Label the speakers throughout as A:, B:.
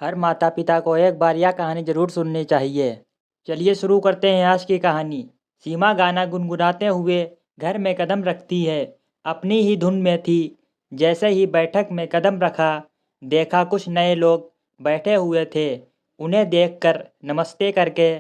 A: हर माता पिता को एक बार यह कहानी ज़रूर सुननी चाहिए। चलिए शुरू करते हैं आज की कहानी। सीमा गाना गुनगुनाते हुए घर में कदम रखती है। अपनी ही धुन में थी। जैसे ही बैठक में कदम रखा, देखा कुछ नए लोग बैठे हुए थे। उन्हें देखकर नमस्ते करके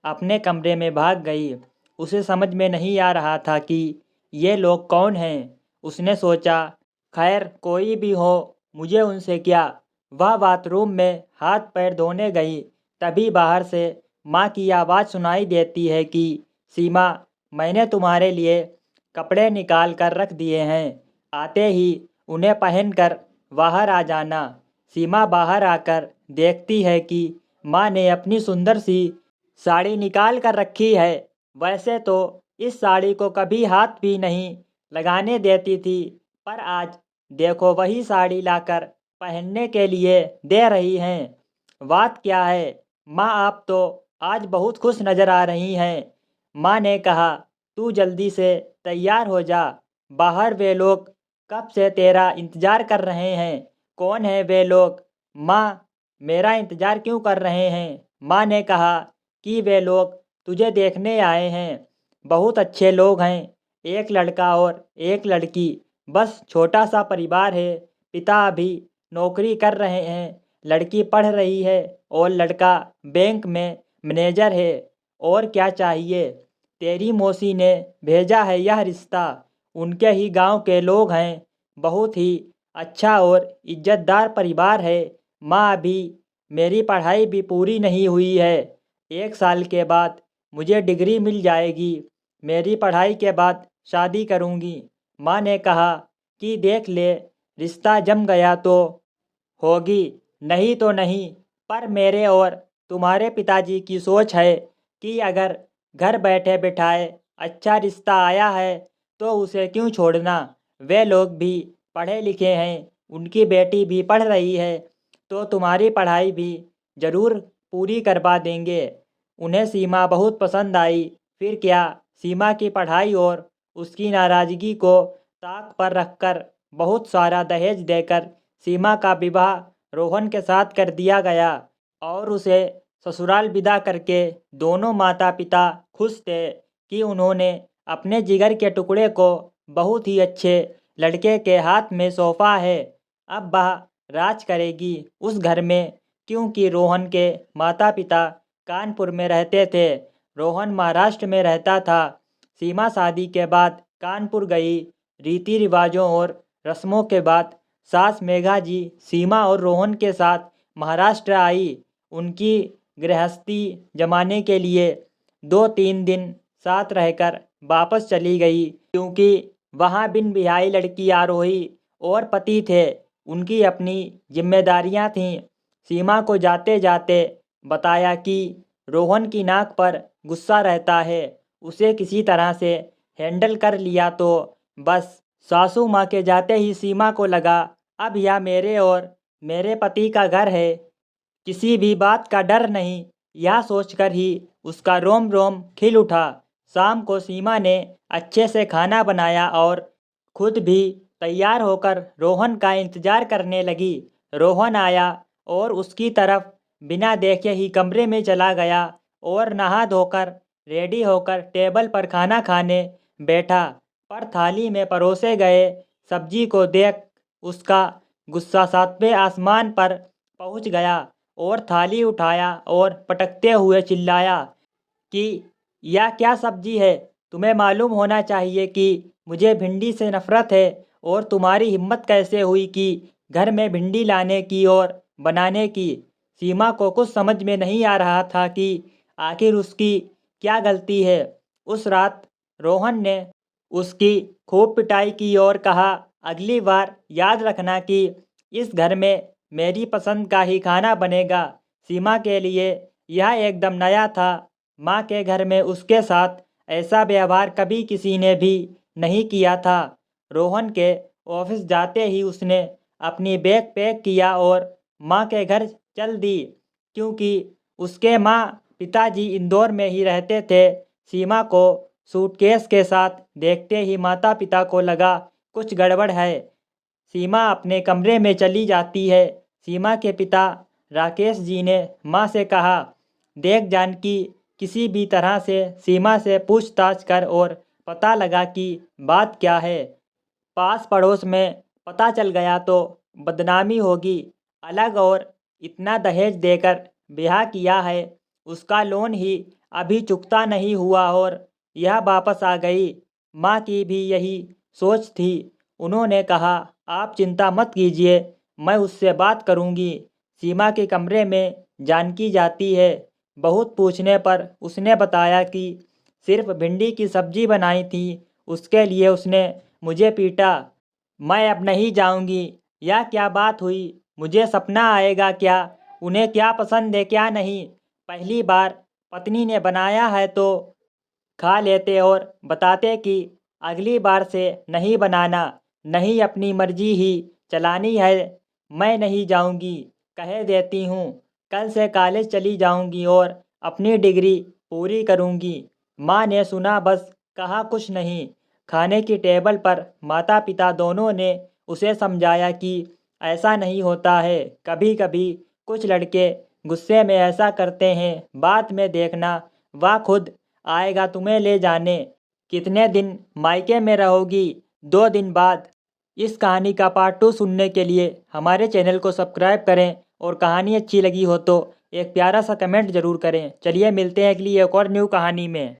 A: अपने कमरे में भाग गई। उसे समझ में नहीं आ रहा था कि ये लोग कौन हैं। उसने सोचा, खैर कोई भी हो, मुझे उनसे क्या। वह बाथरूम में हाथ पैर धोने गई, तभी बाहर से माँ की आवाज़ सुनाई देती है कि सीमा, मैंने तुम्हारे लिए कपड़े निकाल कर रख दिए हैं, आते ही उन्हें पहनकर बाहर आ जाना। सीमा बाहर आकर देखती है कि माँ ने अपनी सुंदर सी साड़ी निकाल कर रखी है। वैसे तो इस साड़ी को कभी हाथ भी नहीं लगाने देती थी, पर आज देखो वही साड़ी लाकर पहनने के लिए दे रही हैं। बात क्या है माँ, आप तो आज बहुत खुश नज़र आ रही हैं। माँ ने कहा, तू जल्दी से तैयार हो जा, बाहर वे लोग कब से तेरा इंतज़ार कर रहे हैं। कौन है वे लोग? माँ, मेरा इंतज़ार क्यों कर रहे हैं? माँ ने कहा कि वे लोग तुझे देखने आए हैं। बहुत अच्छे लोग हैं, एक लड़का और एक लड़की, बस छोटा सा परिवार है। पिता अभी नौकरी कर रहे हैं, लड़की पढ़ रही है और लड़का बैंक में मैनेजर है। और क्या चाहिए? तेरी मौसी ने भेजा है यह रिश्ता। उनके ही गांव के लोग हैं, बहुत ही अच्छा और इज्जतदार परिवार है। माँ, अभी मेरी पढ़ाई भी पूरी नहीं हुई है। 1 साल के बाद मुझे डिग्री मिल जाएगी। मेरी पढ़ाई के बाद शादी करूँगी। माँ ने कहा कि देख ले, रिश्ता जम गया तो होगी, नहीं तो नहीं। पर मेरे और तुम्हारे पिताजी की सोच है कि अगर घर बैठे बिठाए अच्छा रिश्ता आया है तो उसे क्यों छोड़ना। वे लोग भी पढ़े लिखे हैं, उनकी बेटी भी पढ़ रही है, तो तुम्हारी पढ़ाई भी ज़रूर पूरी करवा देंगे। उन्हें सीमा बहुत पसंद आई। फिर क्या, सीमा की पढ़ाई और उसकी नाराज़गी को ताक पर रखकर बहुत सारा दहेज देकर सीमा का विवाह रोहन के साथ कर दिया गया और उसे ससुराल विदा करके दोनों माता पिता खुश थे कि उन्होंने अपने जिगर के टुकड़े को बहुत ही अच्छे लड़के के हाथ में सौंपा है। अब वह राज करेगी उस घर में, क्योंकि रोहन के माता पिता कानपुर में रहते थे, रोहन महाराष्ट्र में रहता था। सीमा शादी के बाद कानपुर गई। रीति रिवाजों और रस्मों के बाद सास मेघा जी सीमा और रोहन के साथ महाराष्ट्र आई। उनकी गृहस्थी जमाने के लिए 2-3 दिन साथ रहकर वापस चली गई, क्योंकि वहाँ बिन बिहाई लड़की आरोही और पति थे। उनकी अपनी जिम्मेदारियाँ थीं। सीमा को जाते जाते बताया कि रोहन की नाक पर गुस्सा रहता है, उसे किसी तरह से हैंडल कर लिया तो बस। सासू माँ के जाते ही सीमा को लगा, अब यह मेरे और मेरे पति का घर है, किसी भी बात का डर नहीं। यह सोचकर ही उसका रोम रोम खिल उठा। शाम को सीमा ने अच्छे से खाना बनाया और खुद भी तैयार होकर रोहन का इंतजार करने लगी। रोहन आया और उसकी तरफ बिना देखे ही कमरे में चला गया और नहा धोकर रेडी होकर टेबल पर खाना खाने बैठा। पर थाली में परोसे गए सब्जी को देख उसका गुस्सा 7वें आसमान पर पहुंच गया और थाली उठाया और पटकते हुए चिल्लाया कि यह क्या सब्जी है? तुम्हें मालूम होना चाहिए कि मुझे भिंडी से नफरत है, और तुम्हारी हिम्मत कैसे हुई कि घर में भिंडी लाने की और बनाने की। सीमा को कुछ समझ में नहीं आ रहा था कि आखिर उसकी क्या गलती है। उस रात रोहन ने उसकी खूब पिटाई की और कहा, अगली बार याद रखना कि इस घर में मेरी पसंद का ही खाना बनेगा। सीमा के लिए यह एकदम नया था। माँ के घर में उसके साथ ऐसा व्यवहार कभी किसी ने भी नहीं किया था। रोहन के ऑफिस जाते ही उसने अपनी बैग पैक किया और माँ के घर चल दी, क्योंकि उसके माँ पिताजी इंदौर में ही रहते थे। सीमा को सूटकेस के साथ देखते ही माता पिता को लगा कुछ गड़बड़ है। सीमा अपने कमरे में चली जाती है। सीमा के पिता राकेश जी ने माँ से कहा, देख जानकी, किसी भी तरह से सीमा से पूछताछ कर और पता लगा कि बात क्या है। पास पड़ोस में पता चल गया तो बदनामी होगी। अलग और इतना दहेज देकर ब्याह किया है, उसका लोन ही अभी चुकता नहीं हुआ और यह वापस आ गई। माँ की भी यही सोच थी। उन्होंने कहा, आप चिंता मत कीजिए, मैं उससे बात करूँगी। सीमा के कमरे में जानकी जाती है। बहुत पूछने पर उसने बताया कि सिर्फ भिंडी की सब्जी बनाई थी, उसके लिए उसने मुझे पीटा। मैं अब नहीं जाऊंगी। यह क्या बात हुई? मुझे सपना आएगा क्या? उन्हें क्या पसंद है क्या नहीं? पहली बार पत्नी ने बनाया है तो खा लेते और बताते कि अगली बार से नहीं बनाना। नहीं, अपनी मर्जी ही चलानी है। मैं नहीं जाऊंगी, कह देती हूँ। कल से कॉलेज चली जाऊंगी और अपनी डिग्री पूरी करूंगी। माँ ने सुना, बस कहा कुछ नहीं। खाने की टेबल पर माता पिता दोनों ने उसे समझाया कि ऐसा नहीं होता है। कभी कभी कुछ लड़के गुस्से में ऐसा करते हैं, बाद में देखना वह खुद आएगा तुम्हें ले जाने। कितने दिन मायके में रहोगी? 2 दिन बाद। इस कहानी का पार्ट 2 सुनने के लिए हमारे चैनल को सब्सक्राइब करें और कहानी अच्छी लगी हो तो एक प्यारा सा कमेंट ज़रूर करें। चलिए मिलते हैं अगली एक और न्यू कहानी में।